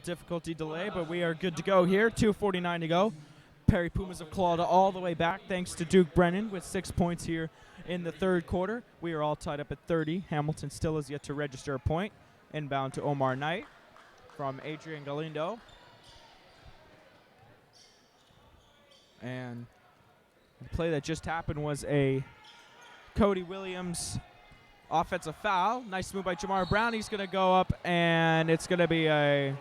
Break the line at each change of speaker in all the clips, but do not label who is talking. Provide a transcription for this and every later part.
difficulty delay, but we are good to go here. 2:49 to go. Perry Pumas have clawed all the way back thanks to Duke Brennan with 6 points here in the third quarter. We are all tied up at 30. Hamilton still has yet to register a point. Inbound to Omar Knight from Adrian Galindo. And the play that just happened was a Cody Williams offensive foul. Nice move by Jamar Brown. He's going to go up, and it's going to be a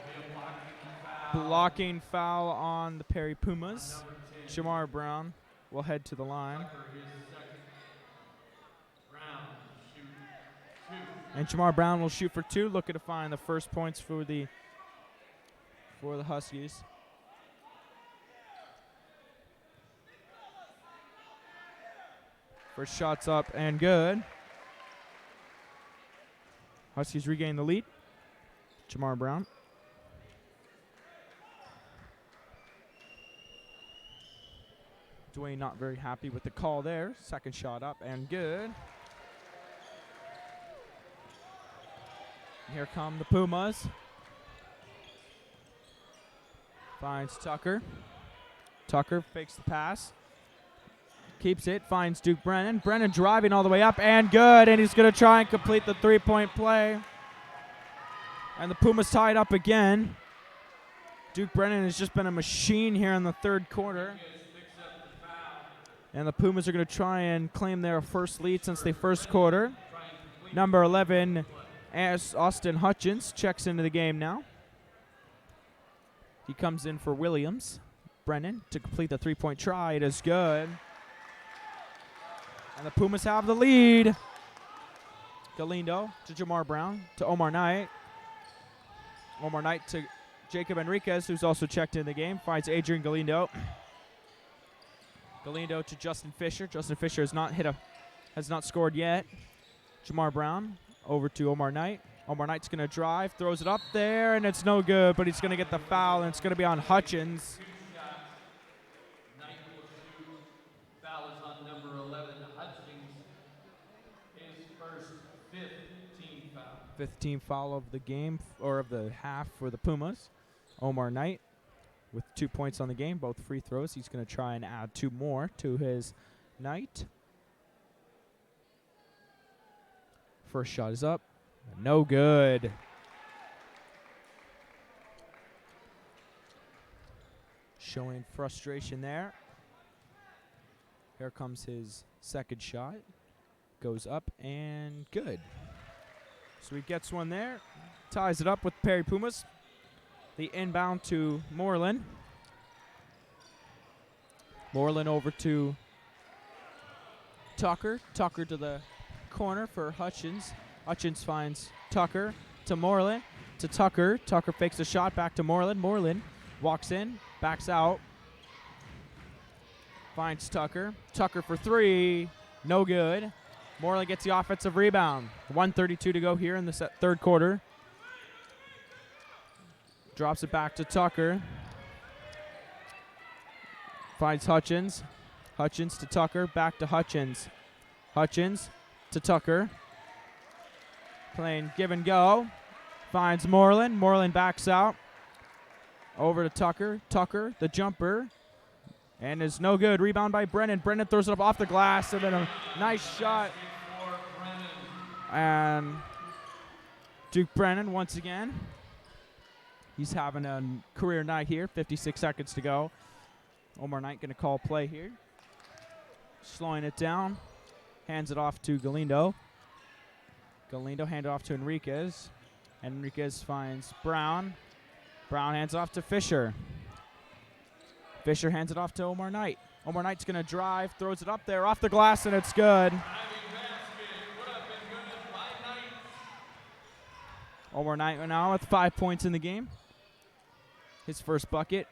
blocking foul on the Perry Pumas. Jamar Brown will head to the line. And Jamar Brown will shoot for 2, looking to find the first points for the Huskies. First shot's up and good. Huskies regain the lead. Jamar Brown. Dwayne not very happy with the call there. Second shot up and good. Here come the Pumas. Finds Tucker. Tucker fakes the pass. Keeps it, finds Duke Brennan. Brennan driving all the way up and good, and he's going to try and complete the three-point play. And the Pumas tied up again. Duke Brennan has just been a machine here in the third quarter. And the Pumas are going to try and claim their first lead since the first quarter. Number 11, Austin Hutchins, checks into the game now. He comes in for Williams. Brennan to complete the three-point try. It is good. And the Pumas have the lead. Galindo to Jamar Brown to Omar Knight. Omar Knight to Jacob Enriquez, who's also checked in the game. Finds Adrian Galindo. Galindo to Justin Fisher. Justin Fisher has not scored yet. Jamar Brown over to Omar Knight. Omar Knight's going to drive, throws it up there, and it's no good, but he's going to get the foul, and it's going to be on Hutchins.
Foul is on number 11, Hutchins. His first 15 foul.
15 foul of the game, or of the half for the Pumas. Omar Knight with 2 points on the game, both free throws. He's going to try and add 2 more to his night. First shot is up. No good. Showing frustration there. Here comes his second shot. Goes up and good. So he gets one there. Ties it up with Perry Pumas. The inbound to Moreland. Moreland over to Tucker. Tucker to the corner for Hutchins. Hutchins finds Tucker to Moreland to Tucker. Tucker fakes a shot back to Moreland. Moreland walks in, backs out. Finds Tucker. Tucker for 3. No good. Moreland gets the offensive rebound. 1:32 to go here in the third quarter. Drops it back to Tucker. Finds Hutchins. Hutchins to Tucker. Back to Hutchins. Hutchins to Tucker. Playing give and go. Finds Moreland. Moreland backs out. Over to Tucker. Tucker, the jumper. And is no good. Rebound by Brennan. Brennan throws it up off the glass. And then a nice shot. And Duke Brennan once again. He's having a career night here. 56 seconds to go. Omar Knight going to call play here. Slowing it down. Hands it off to Galindo. Galindo handed off to Enriquez. Enriquez finds Brown. Brown hands off to Fisher. Fisher hands it off to Omar Knight. Omar Knight's going to drive, throws it up there, off the glass, and it's good. Omar Knight now with 5 points in the game. His first bucket.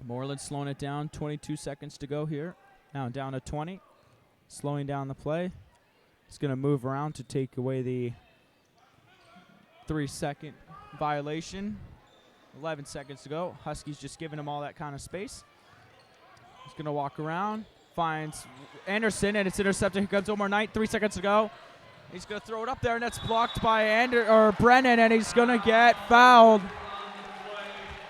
Moreland slowing it down. 22 seconds to go here. Now down to 20. Slowing down the play. He's going to move around to take away the 3-second violation. 11 seconds to go. Huskies just giving him all that kind of space. He's going to walk around. Finds Anderson, and it's intercepted. Here comes Omar Knight. 3 seconds to go. He's going to throw it up there, and it's blocked by Brennan, and he's going to get fouled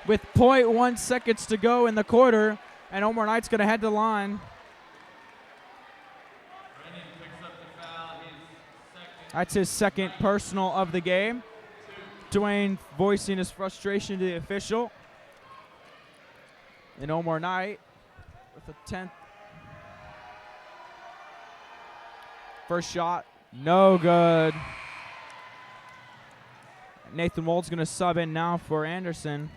with 0.1 seconds to go in the quarter, and Omar Knight's going to head to the line.
Brennan picks up the foul, his second.
That's his second personal of the game. Dwayne voicing his frustration to the official. And Omar Knight with a 10th. First shot, no good. Nathan Wold's going to sub in now for Anderson.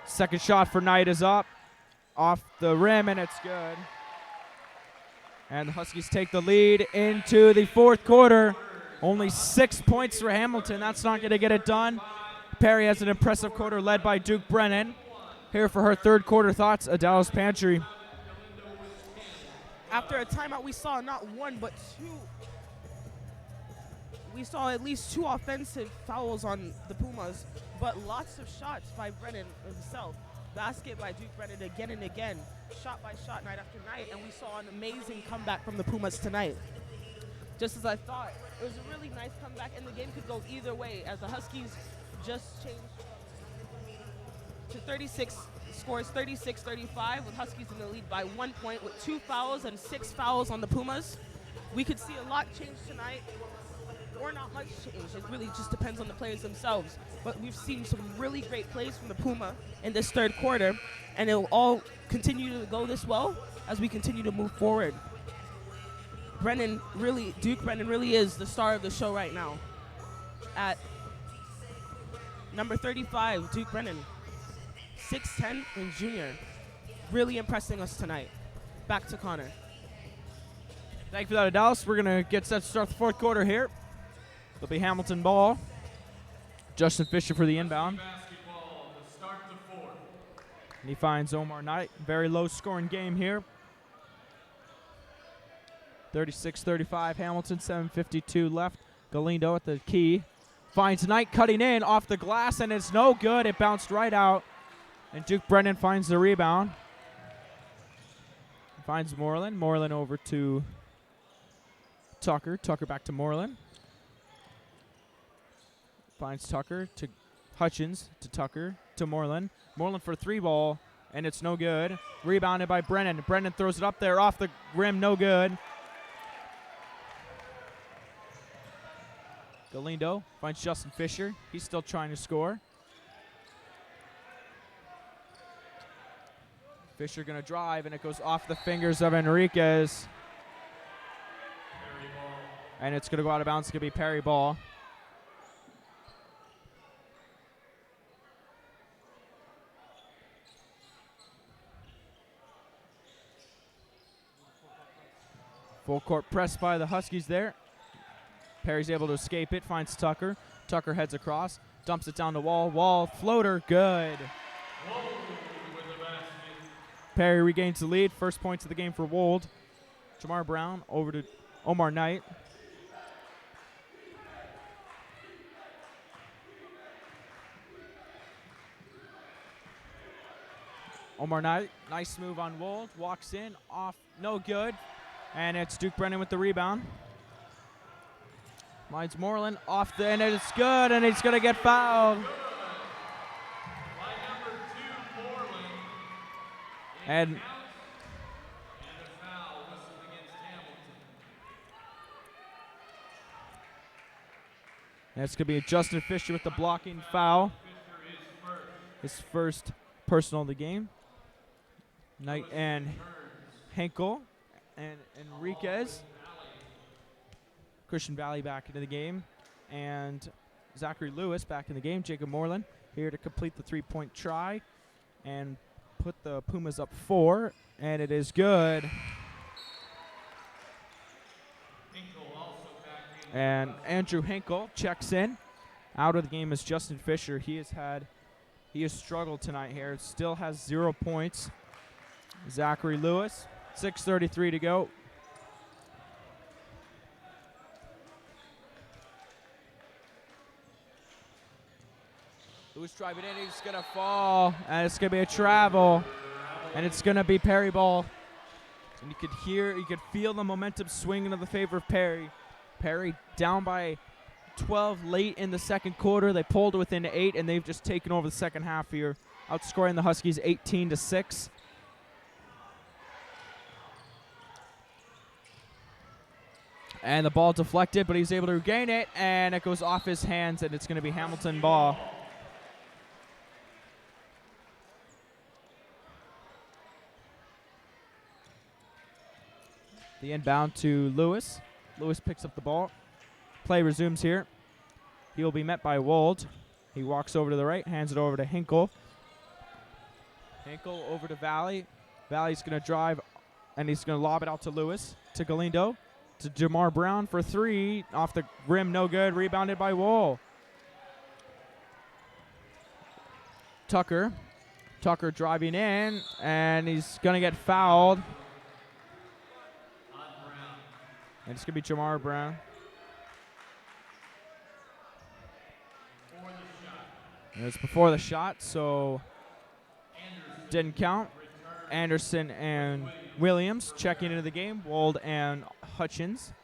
Second shot for Knight is up, off the rim, and it's good. And the Huskies take the lead into the fourth quarter. Only 6 points for Hamilton. That's not going to get it done. Perry has an impressive quarter led by Duke Brennan. Here for her third quarter thoughts, Adalis Pantry.
After a timeout, we saw not one but two. We saw at least 2 offensive fouls on the Pumas, but lots of shots by Brennan himself. Basket by Duke Brennan again and again. Shot by shot, night after night, and we saw an amazing comeback from the Pumas tonight. Just as I thought, it was a really nice comeback, and the game could go either way as the Huskies just changed to 36, scores 36-35 with Huskies in the lead by 1 point with 2 fouls and 6 fouls on the Pumas. We could see a lot change tonight, or not much change. It really just depends on the players themselves. But we've seen some really great plays from the Puma in this third quarter, and it will all continue to go this well as we continue to move forward. Duke Brennan really is the star of the show right now. At number 35, Duke Brennan, 6'10" and junior, really impressing us tonight. Back to Connor.
Thank you for that, Adalis. We're going to get set to start the fourth quarter here. It'll be Hamilton ball. Justin Fisher for the inbound.
Basketball to start the fourth.
And he finds Omar Knight. Very low scoring game here. 36-35 Hamilton, 7:52 left. Galindo at the key. Finds Knight cutting in off the glass, and it's no good. It bounced right out. And Duke Brennan finds the rebound. Finds Moreland. Moreland over to Tucker. Tucker back to Moreland. Finds Tucker to Hutchins, to Tucker, to Moreland. Moreland for 3 ball, and it's no good. Rebounded by Brennan. Brennan throws it up there off the rim, no good. Galindo finds Justin Fisher. He's still trying to score. Fisher going to drive, and it goes off the fingers of Enriquez. And it's going to go out of bounds. It's going to be Perry ball. Full court press by the Huskies there. Perry's able to escape it, finds Tucker. Tucker heads across, dumps it down the wall. Wall floater, good. Perry regains the lead. First points of the game for Wold. Jamar Brown over to Omar Knight. Omar Knight, nice move on Wold. Walks in, off, no good. And it's Duke Brennan with the rebound. Finds Moreland off the end, and it's good, and he's going to get fouled.
By number 2, Moreland.
And
And a foul whistled against Hamilton.
that's going to be Justin Fisher with the blocking foul.
Fisher is first.
His first personal of the game. Knight and Henkel and Enriquez. Christian Valley back into the game. And Zachary Lewis back in the game. Jacob Moreland here to complete the 3-point try and put the Pumas up 4. And it is good.
Hinkle also back in.
And Andrew Henkel checks in. Out of the game is Justin Fisher. He has struggled tonight here. Still has 0 points. Zachary Lewis, 6:33 to go. Lewis driving in, he's going to fall, and it's going to be a travel, and it's going to be Perry ball. And you could feel the momentum swinging in the favor of Perry. Perry down by 12 late in the second quarter. They pulled within 8, and they've just taken over the second half here, outscoring the Huskies 18-6. And the ball deflected, but he's able to regain it, and it goes off his hands, and it's going to be Hamilton ball. The inbound to Lewis. Lewis picks up the ball. Play resumes here. He will be met by Wold. He walks over to the right, hands it over to Hinkle. Hinkle over to Valley. Valley's going to drive, and he's going to lob it out to Lewis, to Galindo. To Jamar Brown for 3. Off the rim, no good. Rebounded by Wool. Tucker. Tucker driving in, and he's going to get fouled. And it's going to be Jamar Brown. And it's before the shot, so didn't count. Anderson and Williams checking into the game. Wold and Hutchins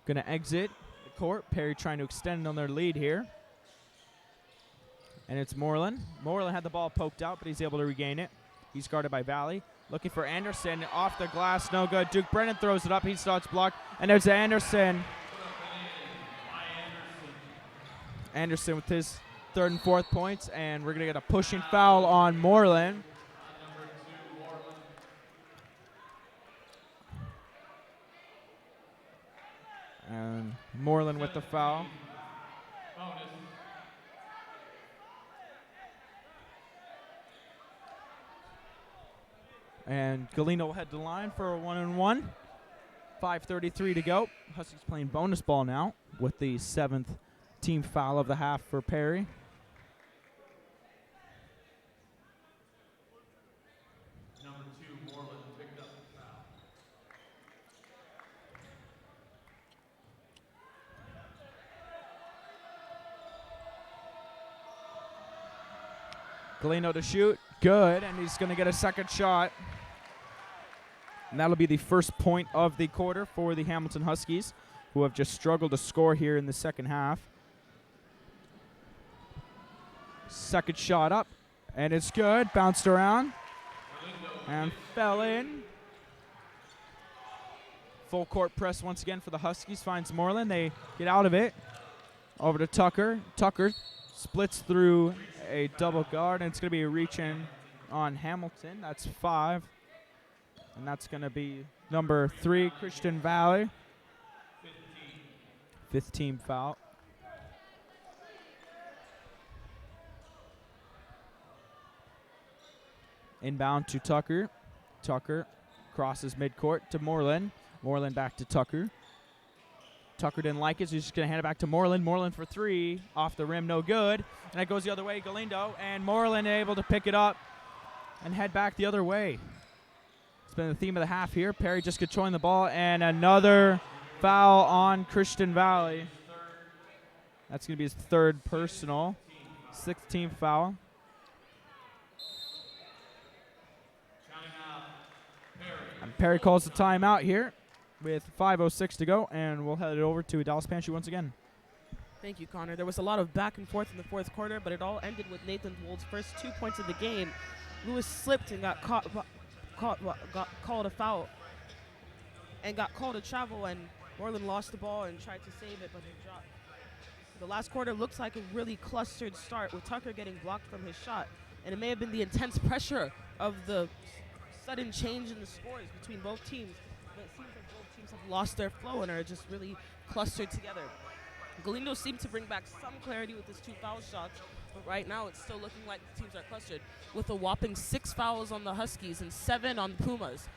going to exit the court. Perry trying to extend on their lead here. And it's Moreland. Moreland had the ball poked out, but he's able to regain it. He's guarded by Valley. Looking for Anderson. Off the glass, no good. Duke Brennan throws it up. He starts blocked. And there's Anderson. Anderson with his 3rd and 4th points. And we're going to get a pushing foul on Moreland. And Moreland with the foul. And Galeno will head to the line for a 1-and-1. 5:33 to go. Huskies playing bonus ball now with the 7th team foul of the half for Perry.
Number 2, Moreland picked up the foul.
Galeno to shoot. Good, and he's going to get a second shot. And that'll be the first point of the quarter for the Hamilton Huskies, who have just struggled to score here in the second half. Second shot up, and it's good. Bounced around and fell in. Full court press once again for the Huskies. Finds Moreland. They get out of it. Over to Tucker. Tucker splits through a double guard, and it's going to be a reach in on Hamilton. That's 5. And that's going to be number 3, Christian Valley. 15 foul. Inbound to Tucker. Tucker crosses midcourt to Moreland. Moreland back to Tucker. Tucker didn't like it, so he's just going to hand it back to Moreland. Moreland for 3. Off the rim, no good. And it goes the other way, Galindo. And Moreland able to pick it up and head back the other way. It's been the theme of the half here. Perry just controlling the ball. And another foul on Christian Valley. That's going to be his 3rd personal. 6th team foul. And Perry calls the timeout here with 5:06 to go, and we'll head it over to Dallas Panshee once again.
Thank you, Connor. There was a lot of back and forth in the 4th quarter, but it all ended with Nathan Wold's first 2 points of the game. Lewis slipped and got called a foul and got called a travel, and Moreland lost the ball and tried to save it, but it dropped. The last quarter looks like a really clustered start with Tucker getting blocked from his shot, and it may have been the intense pressure of the sudden change in the scores between both teams, but it seems like both teams have lost their flow and are just really clustered together. Galindo seemed to bring back some clarity with his 2 foul shots, but right now it's still looking like the teams are clustered, with a whopping 6 fouls on the Huskies and 7 on the Pumas.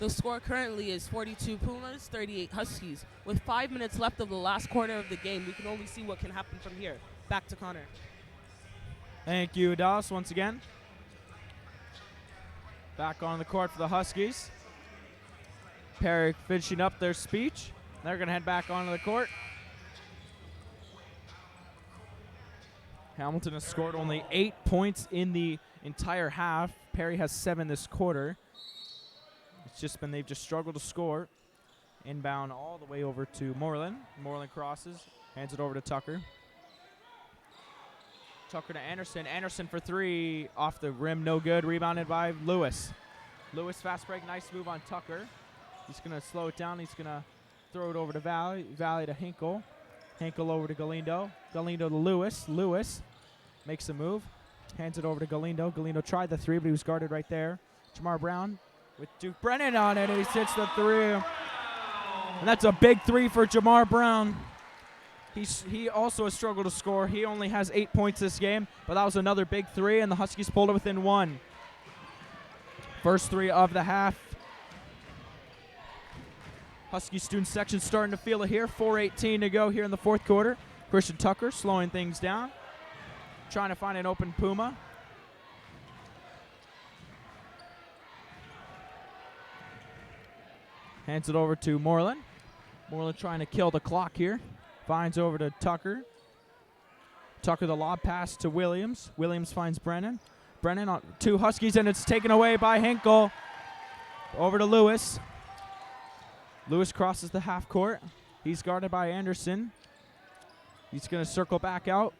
The score currently is 42 Pumas, 38 Huskies. With 5 minutes left of the last quarter of the game, we can only see what can happen from here. Back to Connor.
Thank you, Dallas, once again. Back on the court for the Huskies. Perry finishing up their speech. They're going to head back onto the court. Hamilton has scored only 8 points in the entire half. Perry has 7 this quarter. It's just been they've just struggled to score. Inbound all the way over to Moreland. Moreland crosses, hands it over to Tucker. Tucker to Anderson. Anderson for 3, off the rim, no good. Rebounded by Lewis. Lewis fast break, nice move on Tucker. He's going to slow it down. He's going to throw it over to Valley. Valley to Hinkle. Hinkle over to Galindo. Galindo to Lewis. Lewis makes a move. Hands it over to Galindo. Galindo tried the 3, but he was guarded right there. Jamar Brown with Duke Brennan on it, and he hits the 3. And that's a big 3 for Jamar Brown. He also has struggled to score. He only has 8 points this game, but that was another big 3, and the Huskies pulled it within 1. First 3 of the half. Husky student section starting to feel it here. 4:18 to go here in the fourth quarter. Christian Tucker slowing things down, trying to find an open Puma. Hands it over to Moreland. Moreland trying to kill the clock here. Finds over to Tucker. Tucker the lob pass to Williams. Williams finds Brennan. Brennan on 2 Huskies, and it's taken away by Hinkle. Over to Lewis. Lewis crosses the half court. He's guarded by Anderson. He's going to circle back out.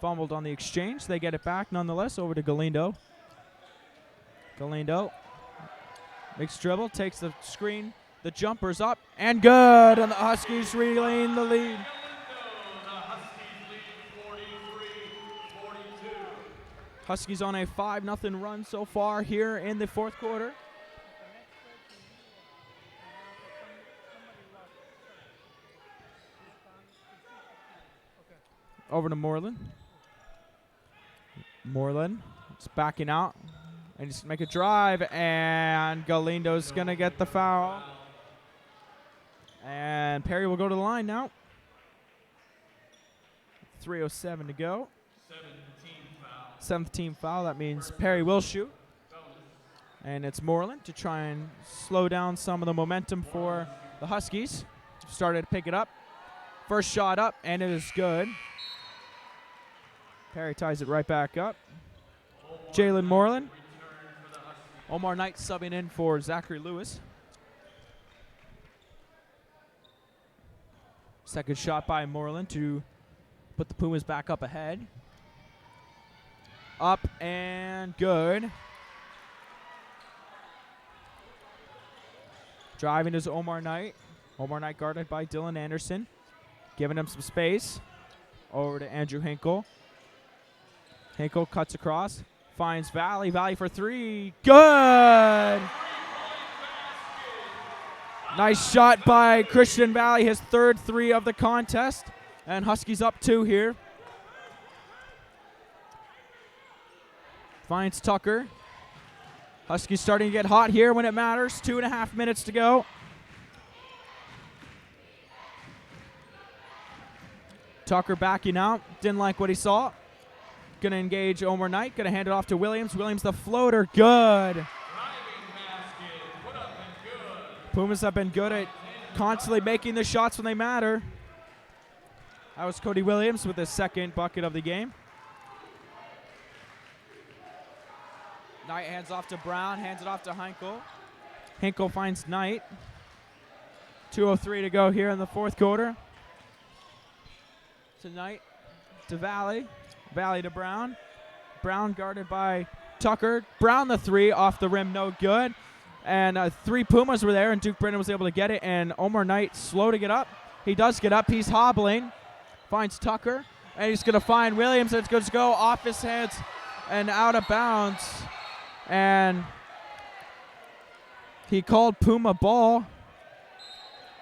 Fumbled on the exchange. They get it back nonetheless over to Galindo. Galindo makes dribble, takes the screen. The jumper's up and good, and the Huskies relaying the lead. Huskies on a 5-0 run so far here in the fourth quarter. Over to Moreland. Moreland is backing out. And he's going to make a drive, and Galindo's going to get the foul. And Perry will go to the line now. 3:07 to go. 7th team foul. That means Perry will shoot. And it's Moreland to try and slow down some of the momentum for the Huskies. Started to pick it up. First shot up, and it is good. Perry ties it right back up. Jalen Moreland. Omar Knight subbing in for Zachary Lewis. Second shot by Moreland to put the Pumas back up ahead. Up and good. Driving is Omar Knight. Omar Knight guarded by Dylan Anderson. Giving him some space. Over to Andrew Hinkle. Hinkle cuts across. Finds Valley. Valley for 3. Good! Nice shot by Christian Valley. His third 3 of the contest. And Huskies up 2 here. Finds Tucker. Huskies starting to get hot here when it matters. 2.5 minutes to go. Tucker backing out. Didn't like what he saw. Going to engage Omar Knight. Going to hand it off to Williams. Williams the floater. Good. Pumas have been good at constantly making the shots when they matter. That was Cody Williams with his second bucket of the game. Knight hands off to Brown. Hands it off to Hinkle. Hinkle finds Knight. 2:03 to go here in the fourth quarter. To Knight. To Valley. Valley to Brown. Brown guarded by Tucker. Brown the 3 off the rim, no good. And 3 Pumas were there, and Duke Brennan was able to get it. And Omar Knight slow to get up. He does get up. He's hobbling. Finds Tucker. And he's going to find Williams. It's going to go off his head and out of bounds. And he called Puma ball.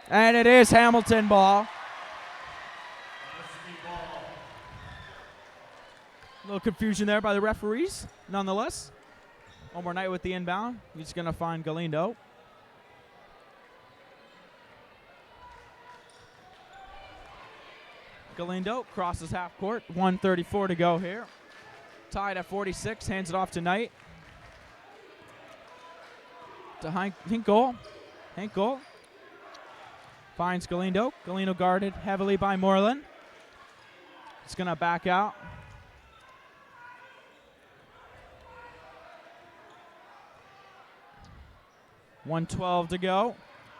And it is Hamilton ball. A little confusion there by the referees, nonetheless. Omar Knight with the inbound. He's going to find Galindo. Galindo crosses half court. 1:34 to go here. Tied at 46. Hands it off to Knight. To Hinkle. Hinkle finds Galindo. Galindo guarded heavily by Moreland. It's going to back out. .112 to go.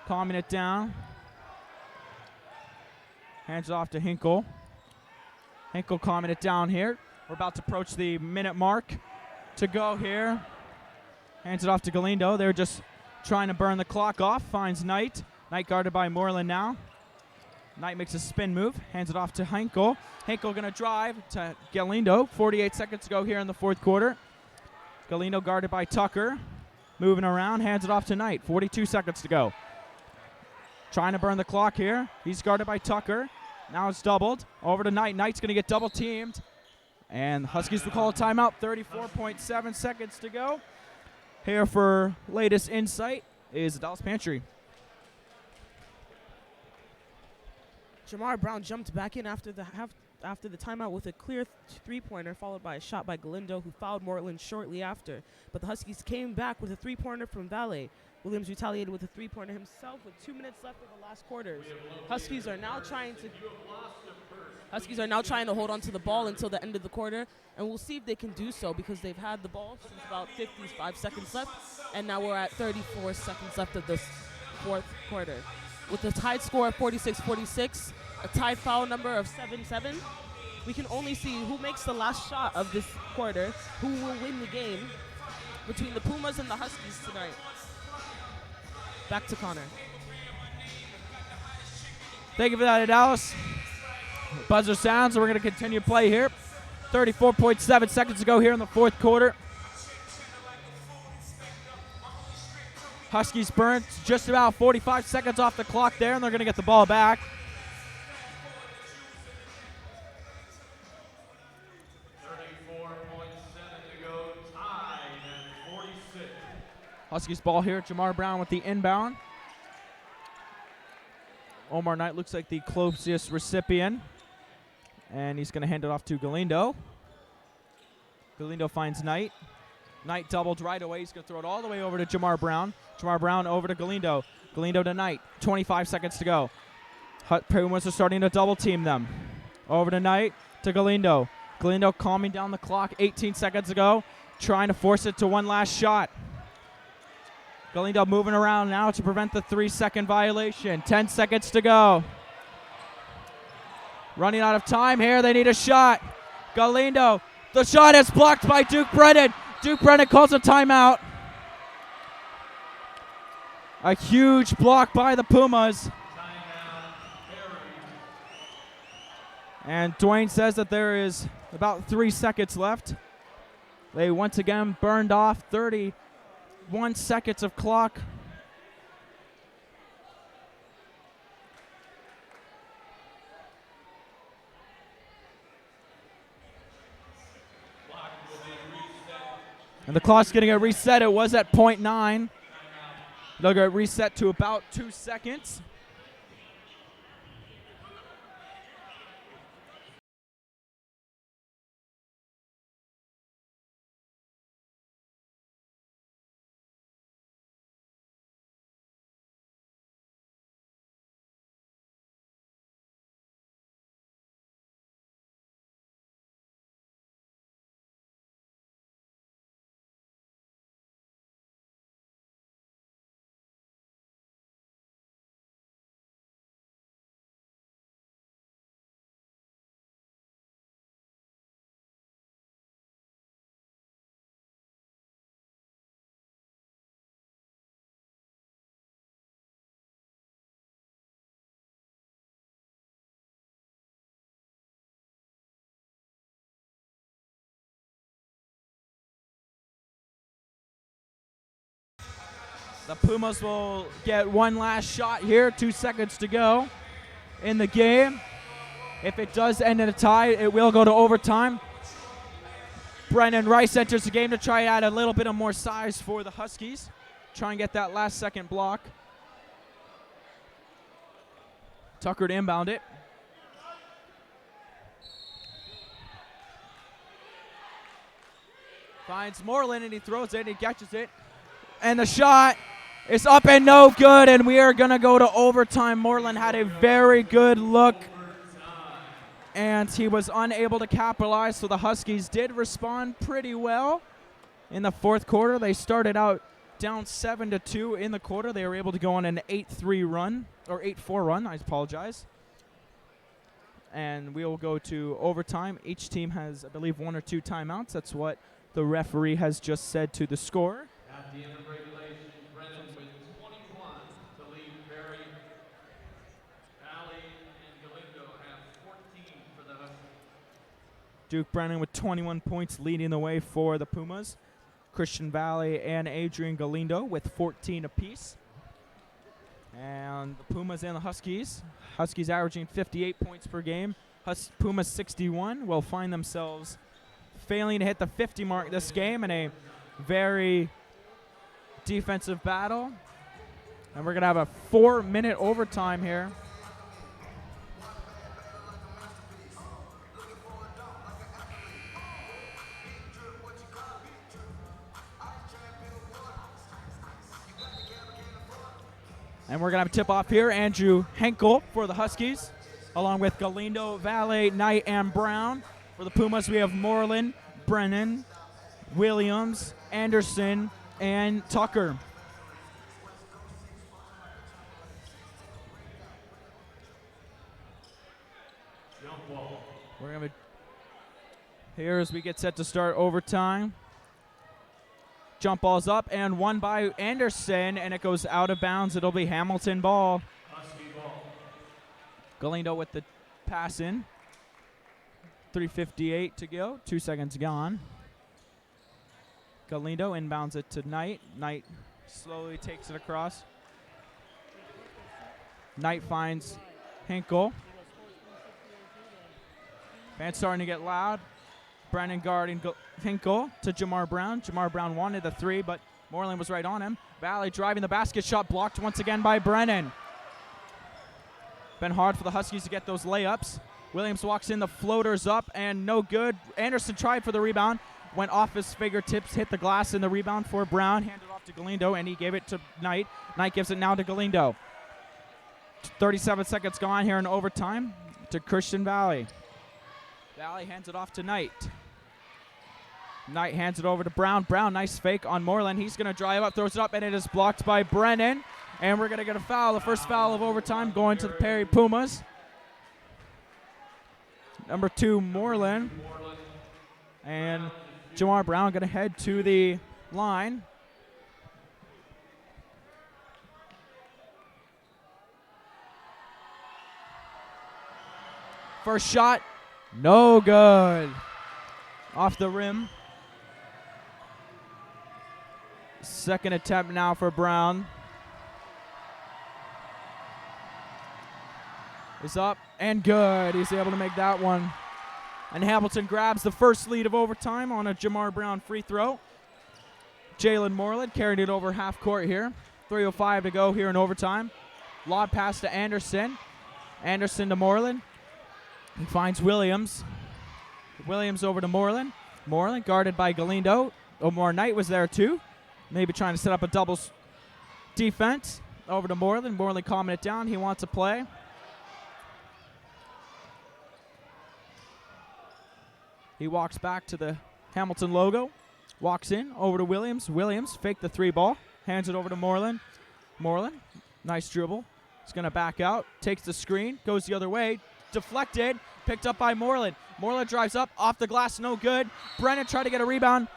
Calming it down. Hands it off to Hinkle. Hinkle calming it down here. We're about to approach the minute mark to go here. Hands it off to Galindo. They're just trying to burn the clock off. Finds Knight. Knight guarded by Moreland now. Knight makes a spin move. Hands it off to Hinkle. Hinkle going to drive to Galindo. 48 seconds to go here in the fourth quarter. Galindo guarded by Tucker. Moving around. Hands it off to Knight. 42 seconds to go. Trying to burn the clock here. He's guarded by Tucker. Now it's doubled. Over to Knight. Knight's going to get double teamed. And Huskies will call a timeout. 34.7 seconds to go. Here for latest insight is the Dallas Pantry.
Jamar Brown jumped back in after the timeout with a clear three-pointer, followed by a shot by Galindo, who fouled Moreland shortly after. But the Huskies came back with a three-pointer from Valle. Williams retaliated with a three-pointer himself with 2 minutes left in the last quarters. Huskies are now trying to hold on to the ball until the end of the quarter, and we'll see if they can do so because they've had the ball since about 55 seconds left, and now we're at 34 seconds left of this fourth quarter. With a tied score of 46-46, a tied foul number of 7-7, we can only see who makes the last shot of this quarter, who will win the game between the Pumas and the Huskies tonight. Back to Connor.
Thank you for that, Dallas. Buzzer sounds, so we're going to continue play here. 34.7 seconds to go here in the fourth quarter. Huskies burnt just about 45 seconds off the clock there, and they're going to get the ball back. Huskies ball here. Jamar Brown with the inbound. Omar Knight looks like the closest recipient. And he's going to hand it off to Galindo. Galindo finds Knight. Knight doubled right away. He's going to throw it all the way over to Jamar Brown. Jamar Brown over to Galindo. Galindo to Knight. 25 seconds to go. Pumas are starting to double team them. Over to Knight to Galindo. Galindo calming down the clock. 18 seconds to go. Trying to force it to one last shot. Galindo moving around now to prevent the 3-second violation. 10 seconds to go. Running out of time here. They need a shot. Galindo. The shot is blocked by Duke Brennan. Duke Brennan calls a timeout. A huge block by the Pumas. And Dwayne says that there is about 3 seconds left. They once again burned off 31 seconds of clock. And the clock's going to get reset. It was at 0.9. They'll get reset to about 2 seconds. The Pumas will get one last shot here. 2 seconds to go in the game. If it does end in a tie, it will go to overtime. Brennan Rice enters the game to try to add a little bit of more size for the Huskies. Try and get that last second block. Tucker to inbound it. Finds Moreland and he throws it and he catches it. And the shot is up and no good, and we are going to go to overtime. Moreland had a very good look. and he was unable to capitalize, so the Huskies did respond pretty well in the fourth quarter. They started out down 7-2 in the quarter. They were able to go on an 8-3 run, or 8-4 run, I apologize. And we will go to overtime. Each team has, I believe, 1 or 2 timeouts. That's what the referee has just said to the score.
At the end of regulation, Brennan with 21 to lead Perry. Valley and Galindo have 14 for the Huskies.
Duke Brennan with 21 points leading the way for the Pumas. Christian Valley and Adrian Galindo with 14 apiece. And the Pumas and the Huskies. Huskies averaging 58 points per game. Pumas 61 will find themselves failing to hit the 50 mark this game in a very defensive battle. And we're going to have a 4-minute overtime here. And we're going to have a tip-off here. Andrew Henkel for the Huskies, along with Galindo, Valley, Knight, and Brown. For the Pumas, we have Moreland, Brennan, Williams, Anderson, and Tucker. We're going to here as we get set to start overtime. Jump ball's up and won by Anderson, and it goes out of bounds. It'll be Hamilton ball. Galindo with the pass in. 3:58 to go. 2 seconds gone. Galindo inbounds it to Knight. Knight slowly takes it across. Knight finds Hinkle. Fans starting to get loud. Brennan guarding Hinkle to Jamar Brown. Jamar Brown wanted the 3, but Moreland was right on him. Valley driving the basket shot, blocked once again by Brennan. Been hard for the Huskies to get those layups. Williams walks in, the floater's up, and no good. Anderson tried for the rebound, went off his fingertips, hit the glass in the rebound for Brown, handed off to Galindo, and he gave it to Knight. Knight gives it now to Galindo. 37 seconds gone here in overtime to Christian Valley. Valley hands it off to Knight. Knight hands it over to Brown. Brown, nice fake on Moreland. He's going to drive up, throws it up, and it is blocked by Brennan. And we're going to get a foul, the first foul of overtime going to the Perry Pumas. Number 2, Moreland. And Jamar Brown going to head to the line. First shot, no good. Off the rim. Second attempt now for Brown. Is up and good. He's able to make that one. And Hamilton grabs the first lead of overtime on a Jamar Brown free throw. Jalen Moreland carried it over half court here. 3:05 to go here in overtime. Lob pass to Anderson. Anderson to Moreland. He finds Williams. Williams over to Moreland. Moreland guarded by Galindo. Omar Knight was there too. Maybe trying to set up a double defense. Over to Moreland. Moreland calming it down. He wants to play. He walks back to the Hamilton logo. Walks in. Over to Williams. Williams faked the 3 ball. Hands it over to Moreland. Moreland. Nice dribble. He's going to back out. Takes the screen. Goes the other way. Deflected. Picked up by Moreland. Moreland drives up. Off the glass. No good. Brennan tried to get a rebound.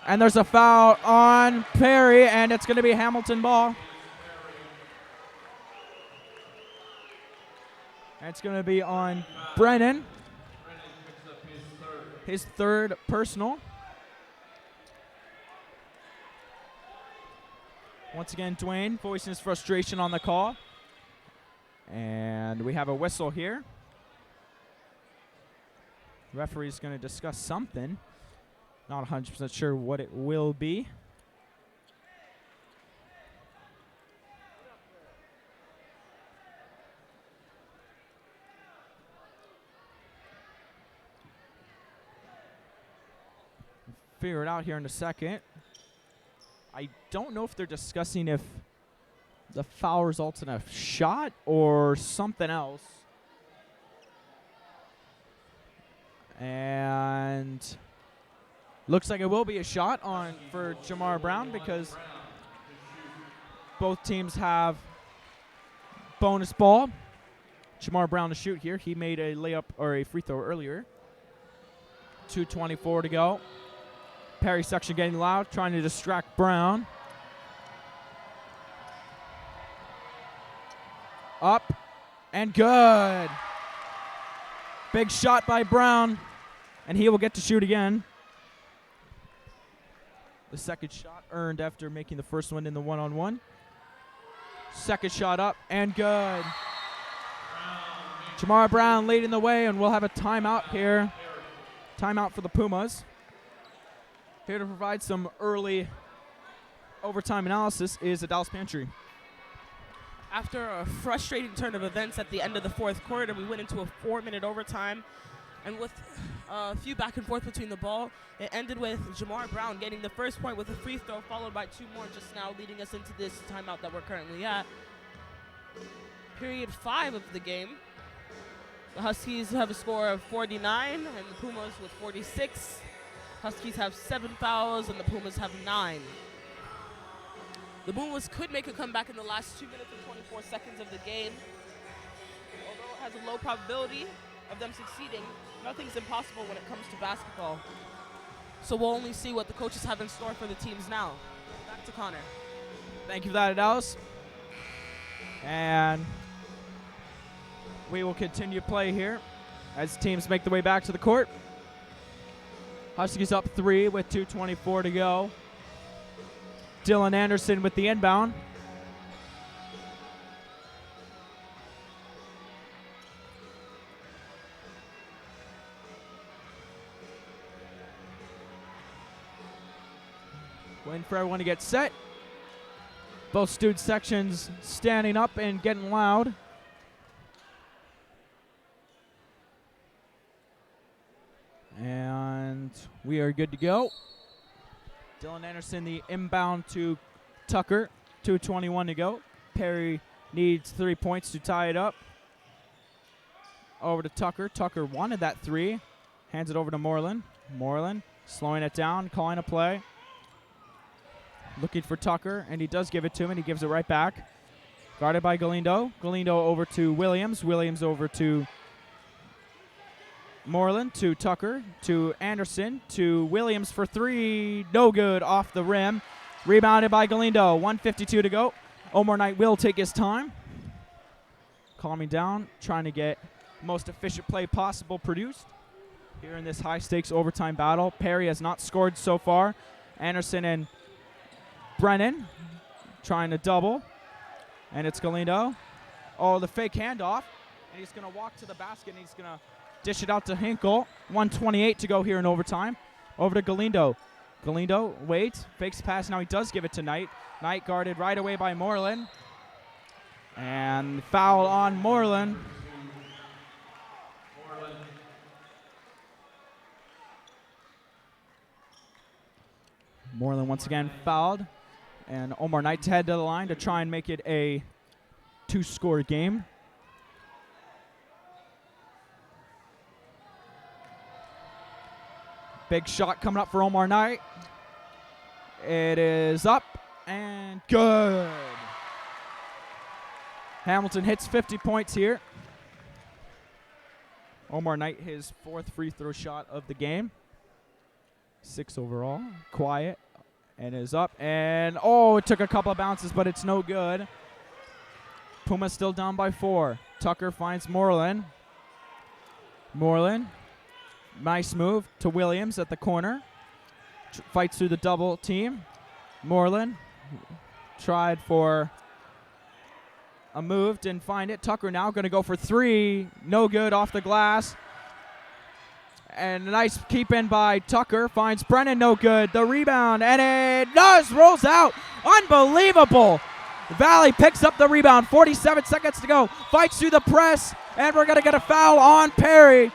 And there's a foul on Perry, and it's going to be Hamilton ball. And it's going to be on Brennan. His third personal. Once again, Dwayne voicing his frustration on the call. And we have a whistle here. The referee's going to discuss something. Not 100% sure what it will be. Figure it out here in a second. I don't know if they're discussing if the foul results in a shot or something else. And looks like it will be a shot on for Jamar Brown because both teams have bonus ball. Jamar Brown to shoot here. He made a layup or a free throw earlier. 2:24 to go. Perry section getting loud, trying to distract Brown. Up and good. Big shot by Brown, and he will get to shoot again. The second shot earned after making the first one in the one-on-one. Second shot up and good. Jamar Brown leading the way, and we'll have a timeout here. Timeout for the Pumas. Here to provide some early overtime analysis is the Dallas Pantry.
After a frustrating turn of events at the end of the fourth quarter, we went into a 4-minute overtime. And with a few back and forth between the ball, it ended with Jamar Brown getting the first point with a free throw, followed by 2 more just now, leading us into this timeout that we're currently at. Period 5 of the game. The Huskies have a score of 49, and the Pumas with 46. Huskies have 7 fouls, and the Pumas have 9. The Pumas could make a comeback in the last 2 minutes and 24 seconds of the game. Although it has a low probability of them succeeding, nothing's impossible when it comes to basketball. So we'll only see what the coaches have in store for the teams now. Back to Connor.
Thank you for that, Dallas. And we will continue play here as teams make their way back to the court. Huskies up 3 with 2:24 to go. Dylan Anderson with the inbound. Waiting for everyone to get set. Both student sections standing up and getting loud. And we are good to go. Dylan Anderson, the inbound to Tucker. 2:21 to go. Perry needs 3 points to tie it up. Over to Tucker. Tucker wanted that 3. Hands it over to Moreland. Moreland slowing it down, calling a play. Looking for Tucker, and he does give it to him, and he gives it right back. Guarded by Galindo. Galindo over to Williams. Williams over to Moreland, to Tucker, to Anderson, to Williams for 3. No good, off the rim. Rebounded by Galindo. 1:52 to go. Omar Knight will take his time. Calming down, trying to get most efficient play possible produced here in this high-stakes overtime battle. Perry has not scored so far. Anderson and Brennan trying to double. And it's Galindo. Oh, the fake handoff. And he's going to walk to the basket, and he's going to dish it out to Hinkle. 1:28 to go here in overtime. Over to Galindo. Galindo waits, fakes pass. Now he does give it to Knight. Knight guarded right away by Moreland. And foul on Moreland. Moreland once again fouled. And Omar Knight's head to the line to try and make it a 2-score game. Big shot coming up for Omar Knight. It is up and good. Hamilton hits 50 points here. Omar Knight, his 4th free throw shot of the game. 6 overall. Quiet. And is up. And, oh, it took a couple of bounces, but it's no good. Puma still down by 4. Tucker finds Moreland. Moreland. Nice move to Williams at the corner. Fights through the double team. Moreland tried for a move, didn't find it. Tucker now going to go for 3. No good, off the glass. And a nice keep in by Tucker. Finds Brennan, no good. The rebound, and it does, rolls out. Unbelievable. Valley picks up the rebound. 47 seconds to go. Fights through the press, and we're going to get a foul on Perry.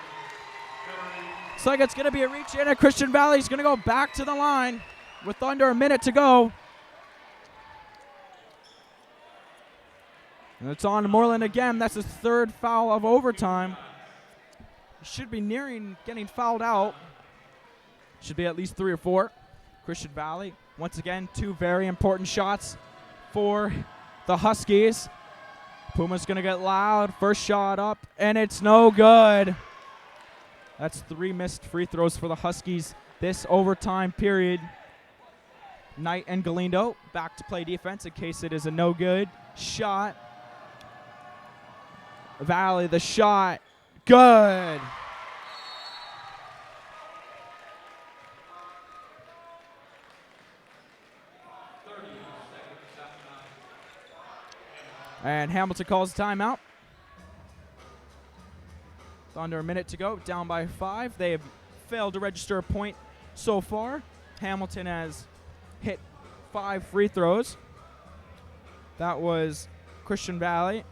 Looks like it's going to be a reach in, and Christian Valley's going to go back to the line with under a minute to go. And it's on Moreland again. That's his 3rd foul of overtime. should be nearing getting fouled out. Should be at least 3 or 4. Christian Valley, once again, 2 very important shots for the Huskies. Puma's going to get loud. First shot up, and it's no good. That's 3 missed free throws for the Huskies this overtime period. Knight and Galindo back to play defense in case it is a no good shot. Valley, the shot, good. And Hamilton calls a timeout. Under a minute to go, down by 5. They have failed to register a point so far. Hamilton has hit 5 free throws. That was Christian Valley.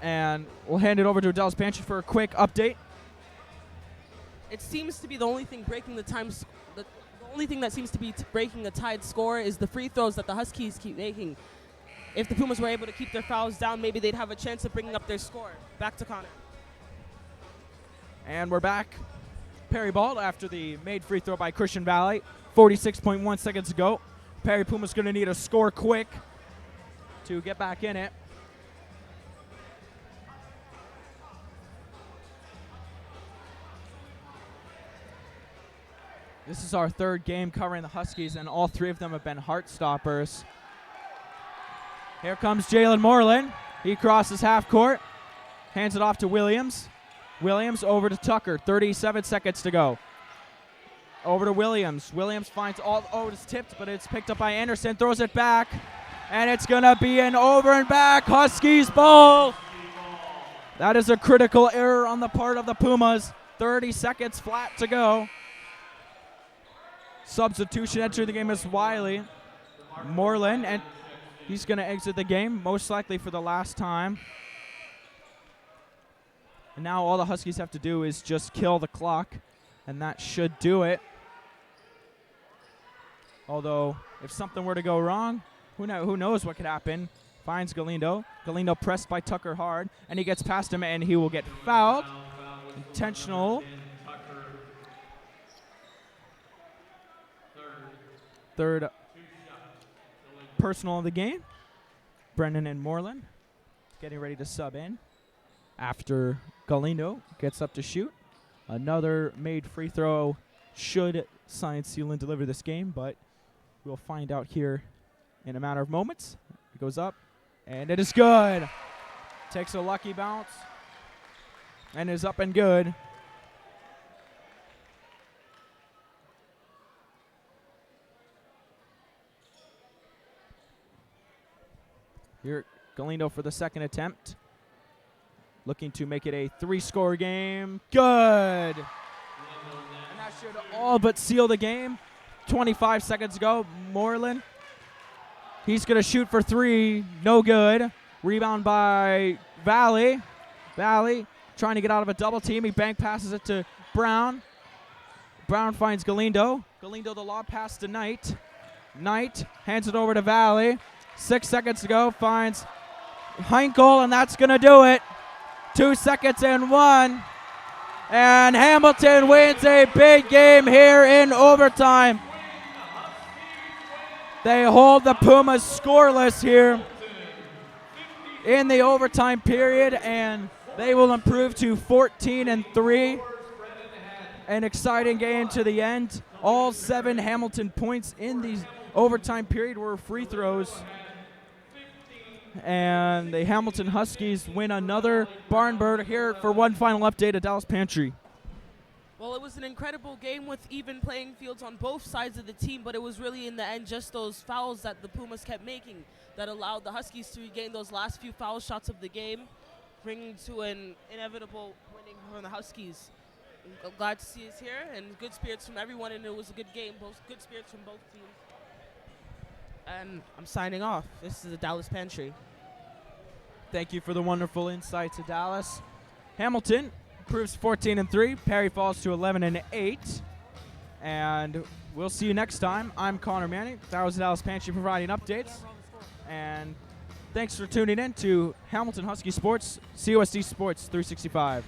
And we'll hand it over to Dallas Pantry for a quick update.
It seems to be the only thing breaking the only thing that seems to be breaking the Tide score is the free throws that the Huskies keep making. If the Pumas were able to keep their fouls down, maybe they'd have a chance of bringing up their score. Back to Connor.
And we're back. Perry ball after the made free throw by Christian Valley. 46.1 seconds to go. Perry Puma's going to need a score quick to get back in it. This is our 3rd game covering the Huskies, and all 3 of them have been heart stoppers. Here comes Jalen Moreland. He crosses half court, hands it off to Williams. Williams over to Tucker, 37 seconds to go. Over to Williams. Williams finds it's tipped, but it's picked up by Anderson, throws it back, and it's going to be an over and back Huskies ball. That is a critical error on the part of the Pumas. 30 seconds flat to go. Substitution entering the game is Wiley. Moreland, and he's going to exit the game, most likely for the last time. And now all the Huskies have to do is just kill the clock, and that should do it. Although, if something were to go wrong, who knows what could happen. Finds Galindo. Galindo pressed by Tucker hard, and he gets past him, and he will get fouled. Intentional. Third personal of the game. Brennan and Moreland getting ready to sub in after Galindo gets up to shoot. Another made free throw should Science seal and deliver this game, but we'll find out here in a matter of moments. It goes up, and it is good. Takes a lucky bounce and is up and good. Here, Galindo for the 2nd attempt. Looking to make it a 3-score game. Good. And that should all but seal the game. 25 seconds to go. Moreland. He's going to shoot for 3. No good. Rebound by Valley. Valley trying to get out of a double team. He bank passes it to Brown. Brown finds Galindo. Galindo the lob pass to Knight. Knight hands it over to Valley. 6 seconds to go, finds Heinkel, and that's going to do it. 2 seconds and 1. And Hamilton wins a big game here in overtime. They hold the Pumas scoreless here in the overtime period, and they will improve to 14-3. An exciting game to the end. All 7 Hamilton points in the overtime period were free throws. And the Hamilton Huskies win another barn burner. Here for one final update at Dallas Pantry.
Well, it was an incredible game with even playing fields on both sides of the team, but it was really in the end just those fouls that the Pumas kept making that allowed the Huskies to regain those last few foul shots of the game, bringing to an inevitable winning from the Huskies. I'm glad to see us here, and good spirits from everyone, and it was a good game. Both good spirits from both teams. And I'm signing off. This is the Dallas Pantry.
Thank you for the wonderful insights of Dallas. Hamilton proves 14-3. Perry falls to 11-8. And we'll see you next time. I'm Connor Manning. That was the Dallas Pantry providing updates. And Thanks for tuning in to Hamilton Husky Sports, COSD Sports 365.